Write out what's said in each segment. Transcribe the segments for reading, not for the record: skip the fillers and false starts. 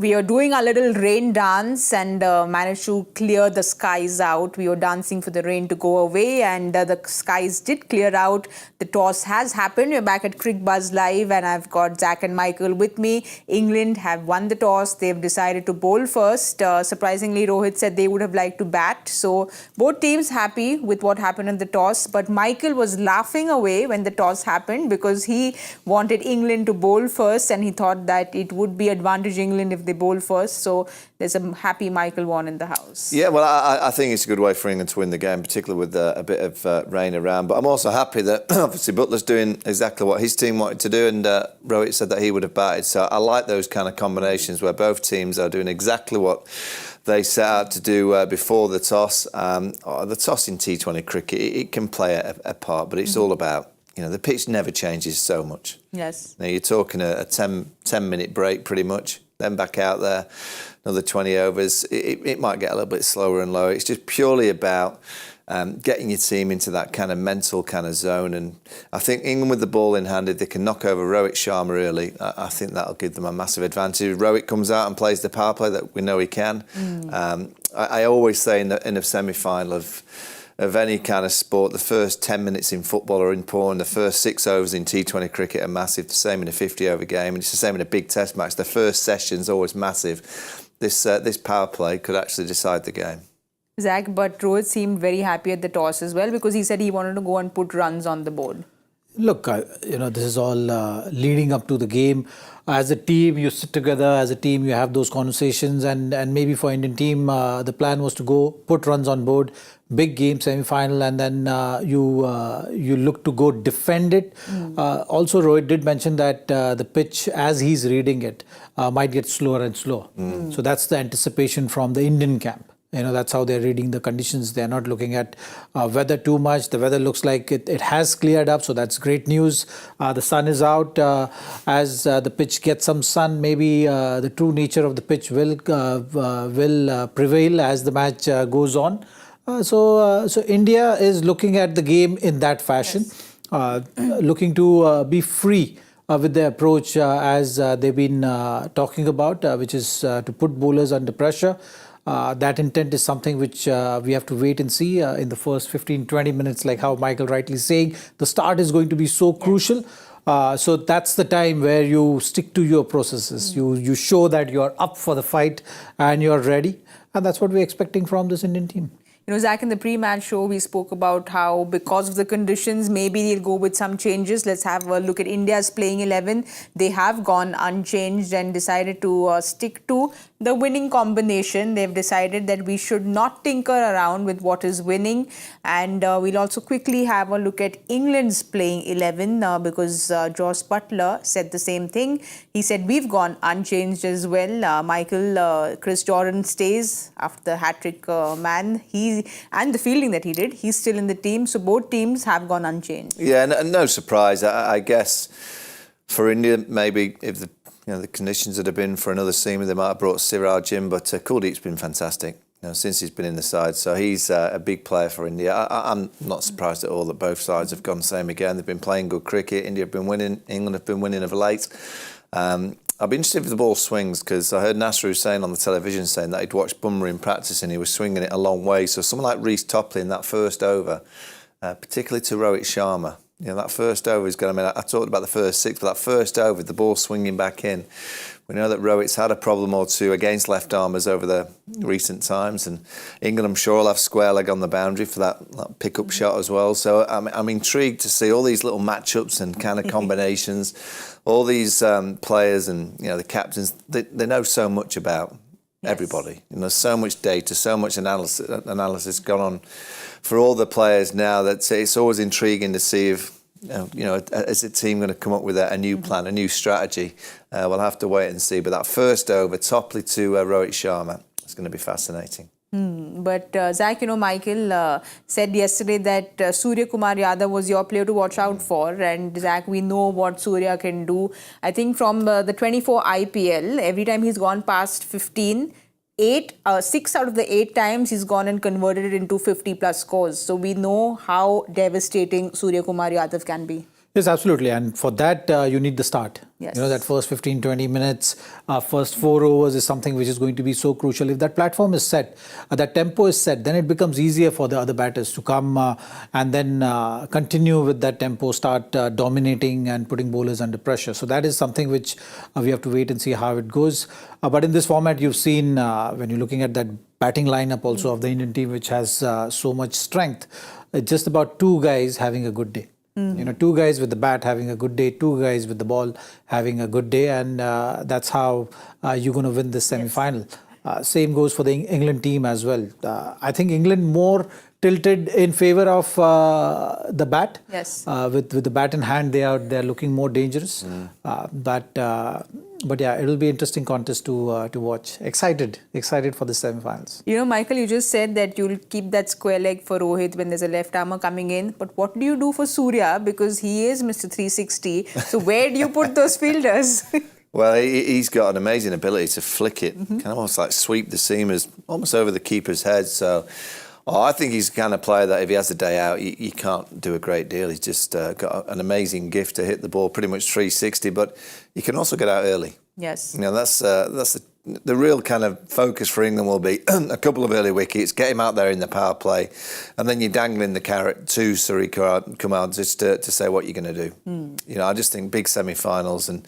We were doing our little rain dance and managed to clear the skies out. We were dancing for the rain to go away, and the skies did clear out. The toss has happened. We're back at Cricbuzz Live, and I've got Zach and Michael with me. England have won the toss. They've decided to bowl first. Surprisingly, Rohit said they would have liked to bat. So both teams happy with what happened in the toss. But Michael was laughing away when the toss happened because he wanted England to bowl first, and he thought that it would be advantage England if they bowl first. So there's a happy Michael Vaughan in the house. Yeah, well, I think it's a good way for England to win the game, particularly with a bit of rain around. But I'm also happy that obviously Buttler's doing exactly what his team wanted to do, and Rohit said that he would have batted. So I like those kind of combinations where both teams are doing exactly what they set out to do before the toss. The toss in T20 cricket, it can play a part, but it's all about, the pitch never changes so much. Yes. Now you're talking a 10-minute break pretty much, then back out there, another 20 overs. It might get a little bit slower and lower. It's just purely about getting your team into that kind of mental kind of zone. And I think England with the ball in hand, if they can knock over Rohit Sharma early, I think that'll give them a massive advantage. Rohit comes out and plays the power play that we know he can. I always say in a semi-final of any kind of sport, the first 10 minutes in football are important. The first 6 overs in T20 cricket are massive. The same in a 50-over game, and it's the same in a big Test match. The first session's always massive. This power play could actually decide the game. Zach, but Rohit seemed very happy at the toss as well because he said he wanted to go and put runs on the board. Look, this is all leading up to the game. As a team, you sit together. As a team, you have those conversations. And maybe for Indian team, the plan was to go put runs on board, big game, semi-final, and then you look to go defend it. Also, Rohit did mention that the pitch, as he's reading it, might get slower and slower. So that's the anticipation from the Indian camp. That's how they're reading the conditions. They're not looking at weather too much. The weather looks like it has cleared up, so that's great news. The sun is out. As the pitch gets some sun, maybe the true nature of the pitch will prevail as the match goes on. So India is looking at the game in that fashion, looking to be free with their approach as they've been talking about, which is to put bowlers under pressure. That intent is something which we have to wait and see in the first 15-20 minutes, like how Michael rightly saying. The start is going to be so crucial. So that's the time where you stick to your processes. You show that you're up for the fight and you're ready. And that's what we're expecting from this Indian team. Zach, in the pre-match show, we spoke about how because of the conditions, maybe they'll go with some changes. Let's have a look at India's playing 11. They have gone unchanged and decided to stick to the winning combination. They've decided that we should not tinker around with what is winning. And we'll also quickly have a look at England's playing 11 because Jos Buttler said the same thing. He said we've gone unchanged as well. Michael, Chris Jordan stays after the hat-trick man. And the fielding that he did, he's still in the team. So both teams have gone unchanged. Yeah, no surprise. I guess for India, maybe if the conditions that have been for another seamer, they might have brought Siraj in, but Kuldeep's been fantastic since he's been in the side. So he's a big player for India. I'm not surprised at all that both sides have gone same again. They've been playing good cricket. India have been winning. England have been winning of late. I'll be interested if the ball swings because I heard Nasser Hussain on the television saying that he'd watched Bumrah in practice and he was swinging it a long way. So someone like Reece Topley in that first over, particularly to Rohit Sharma, that first over is going to... I talked about the first 6, but that first over, the ball swinging back in. We know that Rohit's had a problem or two against left-armers over the recent times, and England, I'm sure, will have square leg on the boundary for that pick-up shot as well. So I'm intrigued to see all these little matchups and kind of combinations. All these players and the captains, they know so much about everybody. So much data, so much analysis gone on for all the players now that it's always intriguing to see if is the team going to come up with a new plan, a new strategy. We'll have to wait and see. But that first over, Topley to Rohit Sharma, it's going to be fascinating. But Zach, Michael said yesterday that Surya Kumar Yadav was your player to watch out for. And Zach, we know what Surya can do. I think from the 24 IPL, every time he's gone past 15, 6 out of the 8 times he's gone and converted it into 50+ scores. So we know how devastating Surya Kumar Yadav can be. Yes, absolutely. And for that, you need the start. Yes. You know, that first 15, 20 minutes, first 4 overs is something which is going to be so crucial. If that platform is set, that tempo is set, then it becomes easier for the other batters to come and then continue with that tempo, start dominating and putting bowlers under pressure. So that is something which we have to wait and see how it goes. But in this format, you've seen when you're looking at that batting lineup also of the Indian team, which has so much strength, it's just about 2 guys having a good day. You know, 2 guys with the bat having a good day, 2 guys with the ball having a good day, and that's how you're going to win this semi-final. Same goes for the England team as well. I think England more tilted in favor of the bat. Yes. With the bat in hand, they're looking more dangerous. But yeah, it'll be interesting contest to watch. Excited for the semi-finals. You know, Michael, you just said that you'll keep that square leg for Rohit when there's a left armer coming in. But what do you do for Surya? Because he is Mr. 360. So where do you put those fielders? Well, he's got an amazing ability to flick it, kind of almost like sweep the seamers almost over the keeper's head. So I think he's the kind of player that if he has a day out, you can't do a great deal. He's just got an amazing gift to hit the ball pretty much 360, but he can also get out early. Yes. You know, that's the real kind of focus for England will be a couple of early wickets, get him out there in the power play, and then you're dangling the carrot to Zaheer Khan just to say what you're going to do. You know, I just think big semi-finals, and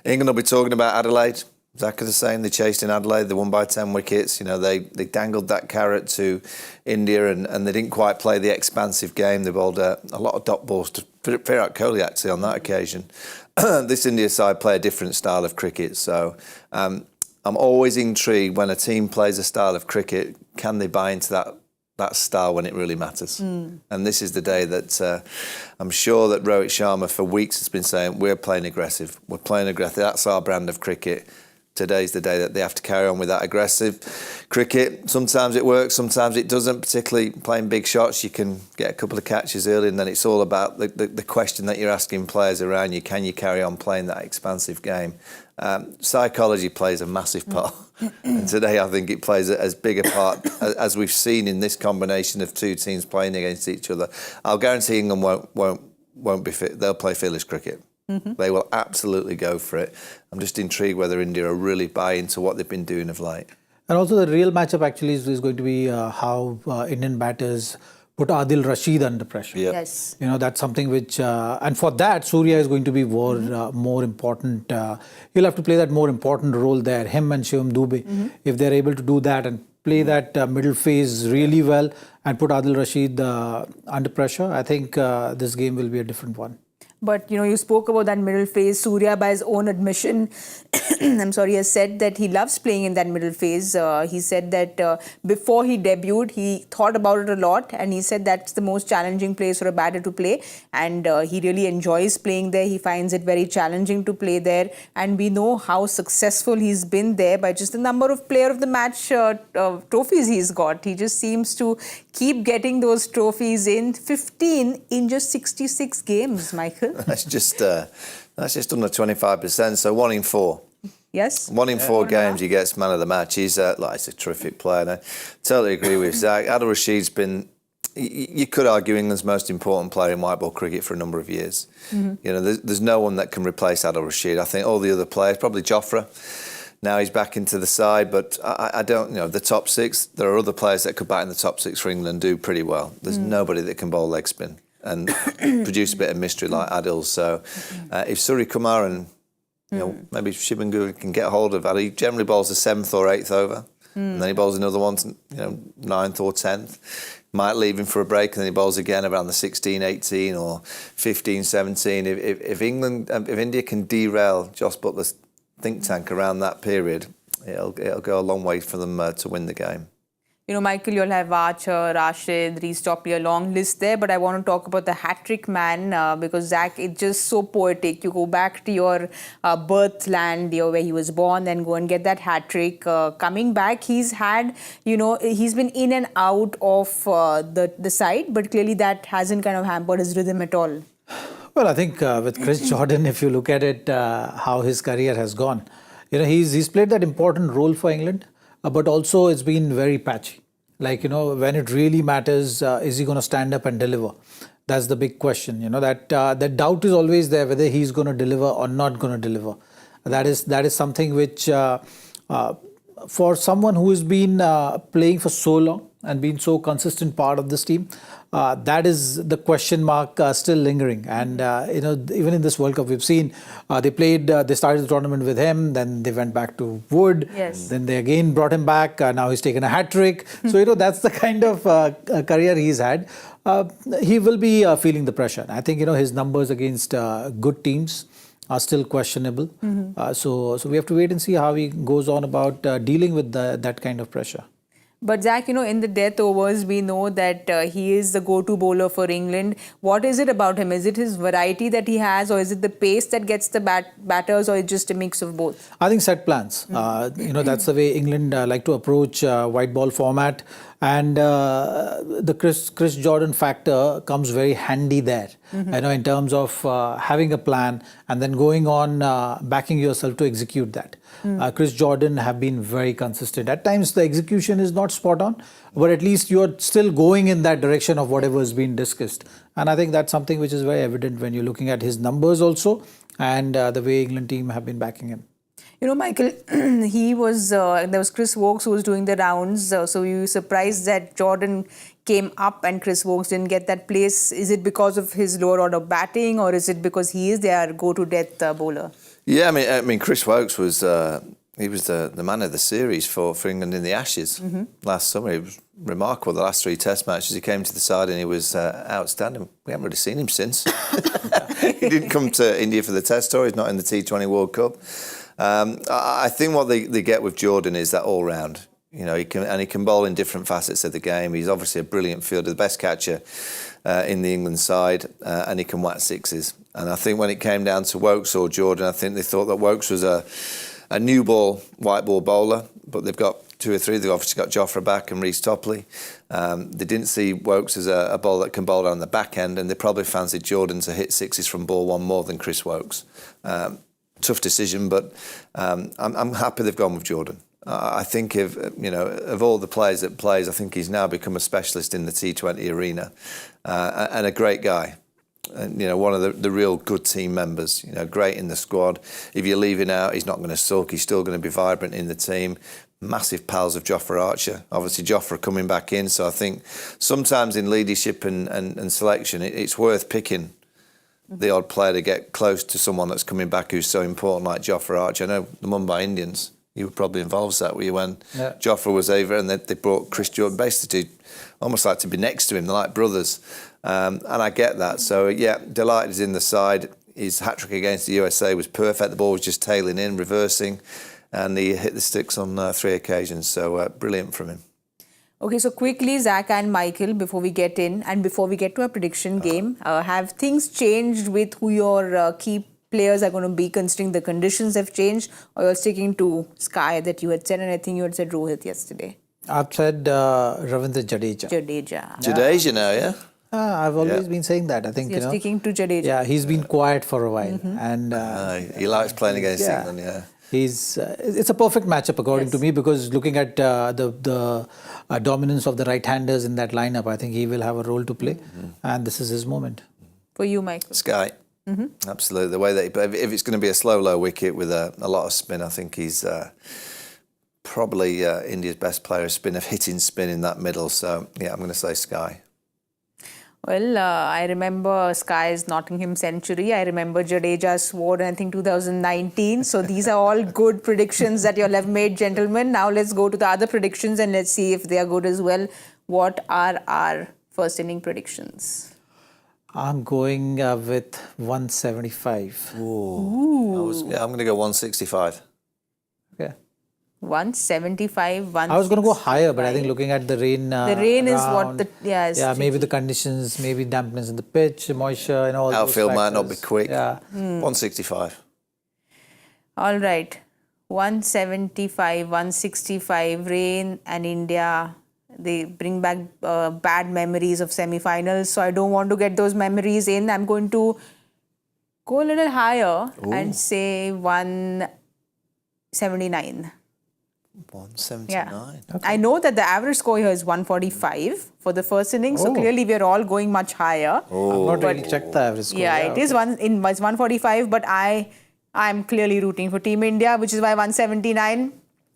England will be talking about Adelaide. Exactly the same. They chased in Adelaide. They won by 10 wickets. You know, they dangled that carrot to India, and they didn't quite play the expansive game. They bowled a lot of dot balls to Virat Kohli actually on that occasion. This India side play a different style of cricket, so I'm always intrigued when a team plays a style of cricket. Can they buy into that style when it really matters? And this is the day that I'm sure that Rohit Sharma for weeks has been saying we're playing aggressive. We're playing aggressive. That's our brand of cricket. Today's the day that they have to carry on with that aggressive cricket. Sometimes it works, sometimes it doesn't, particularly playing big shots. You can get a couple of catches early, and then it's all about the question that you're asking players around you. Can you carry on playing that expansive game? Psychology plays a massive part. And today I think it plays as big a part as we've seen in this combination of 2 teams playing against each other. I'll guarantee England won't be fit. They'll play fearless cricket. They will absolutely go for it. I'm just intrigued whether India will really buy into what they've been doing of late. And also the real matchup actually is going to be how Indian batters put Adil Rashid under pressure. Yep. Yes. You know, that's something which, and for that, Surya is going to be more important. He'll have to play that more important role there, him and Shivam Dube. If they're able to do that and play that middle phase really well and put Adil Rashid under pressure, I think this game will be a different one. But, you know, you spoke about that middle phase. Surya, by his own admission, has said that he loves playing in that middle phase. He said that before he debuted, he thought about it a lot. And he said that's the most challenging place for a batter to play. And he really enjoys playing there. He finds it very challenging to play there. And we know how successful he's been there by just the number of player of the match trophies he's got. He just seems to keep getting those trophies in 15 in just 66 games, Michael. That's just under 25%. So 1 in 4. Yes. 1 in 4 games he gets man of the match. He's a terrific player. And I totally agree with Zach. Adil Rashid's been, you could argue, England's most important player in white ball cricket for a number of years. You know, there's no one that can replace Adil Rashid. I think all the other players, probably Jofra. Now he's back into the side, but I don't, you know, the top 6, there are other players that could bat in the top 6 for England and do pretty well. There's nobody that can bowl leg spin and produce a bit of mystery like Adil. So if Zaheer Khan and, you know, maybe Shivam can get a hold of Adil, he generally bowls the 7th or 8th over, and then he bowls another one, you know, 9th or 10th. Might leave him for a break, and then he bowls again around the 16, 18 or 15, 17. If India can derail Jos Buttler's think tank around that period, it'll go a long way for them to win the game. You know, Michael, you'll have Archer, Rashid, Reece Topley, a long list there, but I want to talk about the hat-trick man because, Zach, it's just so poetic. You go back to your birth land, where he was born, then go and get that hat-trick. Coming back, he's had, you know, he's been in and out of the side, but clearly that hasn't kind of hampered his rhythm at all. Well, I think with Chris Jordan, if you look at it, how his career has gone, you know, he's played that important role for England. But also it's been very patchy. Like, you know, when it really matters, is he going to stand up and deliver? That's the big question. That doubt is always there whether he's going to deliver or not going to deliver. That is something which, for someone who has been playing for so long and been so consistent part of this team, that is the question mark still lingering. And even in this World Cup, we've seen they started the tournament with him, then they went back to Wood, Yes. then they again brought him back. Now he's taken a hat trick. So that's the kind of career he's had. He will be feeling the pressure. I think his numbers against good teams are still questionable. So we have to wait and see how he goes on about dealing with that kind of pressure. But Zach, in the death overs, we know that he is the go-to bowler for England. What is it about him? Is it his variety that he has, or is it the pace that gets the batters, or is it just a mix of both? I think set plans. That's the way England like to approach white ball format. And the Chris Jordan factor comes very handy there, in terms of having a plan and then going on backing yourself to execute that. Chris Jordan have been very consistent. At times the execution is not spot on, but at least you're still going in that direction of whatever has been discussed. And I think that's something which is very evident when you're looking at his numbers also and the way England team have been backing him. Michael, there was Chris Wokes who was doing the rounds. So you were surprised that Jordan came up and Chris Wokes didn't get that place. Is it because of his lower order batting, or is it because he is their go-to death bowler? Yeah, I mean, Chris Wokes was he was the man of the series for England in the Ashes last summer. He was remarkable. The last 3 Test matches, he came to the side and he was outstanding. We haven't really seen him since. He didn't come to India for the Test tour. He's not in the T20 World Cup. I think what they get with Jordan is that all round. He can bowl in different facets of the game. He's obviously a brilliant fielder, the best catcher in the England side, and he can whack sixes. And I think when it came down to Wokes or Jordan, I think they thought that Wokes was a new ball, white ball bowler, but they've got 2 or 3. They've obviously got Jofra back and Reece Topley. They didn't see Wokes as a bowler that can bowl on the back end, and they probably fancied Jordan to hit sixes from ball 1 more than Chris Wokes. Tough decision, but I'm happy they've gone with Jordan. I think of all the players that plays, I think he's now become a specialist in the T20 arena, and a great guy. And one of the real good team members. Great in the squad. If you're leaving out, he's not going to sulk. He's still going to be vibrant in the team. Massive pals of Jofra Archer. Obviously, Jofra coming back in. So I think sometimes in leadership and selection, it's worth picking the odd player to get close to someone that's coming back who's so important, like Jofra Archer. I know the Mumbai Indians, you were probably involved with that, were you, when Jofra was over and they brought Chris Jordan basically almost like to be next to him. They're like brothers. And I get that. So, yeah, delighted he's in the side. His hat-trick against the USA was perfect. The ball was just tailing in, reversing, and he hit the sticks on 3 occasions. So, brilliant from him. Okay, so quickly, Zach and Michael, before we get in and before we get to a prediction game, have things changed with who your key players are going to be, considering the conditions have changed, or you're sticking to Sky that you had said, and I think you had said Rohit yesterday? I've said Ravindra Jadeja. Jadeja now, yeah? I've always been saying that. I think, You're sticking to Jadeja. Yeah, he's been quiet for a while. And he likes playing against England, yeah. It's a perfect matchup according to me, because looking at the dominance of the right-handers in that lineup, I think he will have a role to play, and this is his moment. For you, Michael? Sky. Absolutely. The way that if it's going to be a slow, low wicket with a lot of spin, I think he's probably India's best player, hitting spin in that middle. So, yeah, I'm going to say Sky. Well, I remember Sky's Nottingham century. I remember Jadeja's sword, I think 2019. So these are all good predictions that you all have made, gentlemen. Now let's go to the other predictions and let's see if they are good as well. What are our first inning predictions? I'm going with 175. Ooh. I'm going to go 165. Okay. 175, 165. I was going to go higher, but I think looking at the rain, the rain is what the maybe the conditions, maybe dampness in the pitch, moisture, and all. Outfield those might not be quick. Yeah, 165. All right, 175, 165. Rain and India, they bring back bad memories of semi-finals. So I don't want to get those memories in. I'm going to go a little higher and say 179. 179. Yeah. I know that the average score here is 145 for the first innings, so Oh. clearly we're all going much higher. I've not really checked the average score. Yeah, it is it's 145, but I'm clearly rooting for Team India, which is why 179.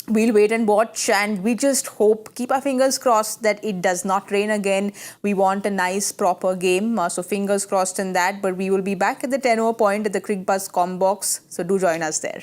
We'll wait and watch, and we just hope, keep our fingers crossed that it does not rain again. We want a nice, proper game, so fingers crossed in that. But we will be back at the 10 over point at the Cricbuzz com box, so do join us there.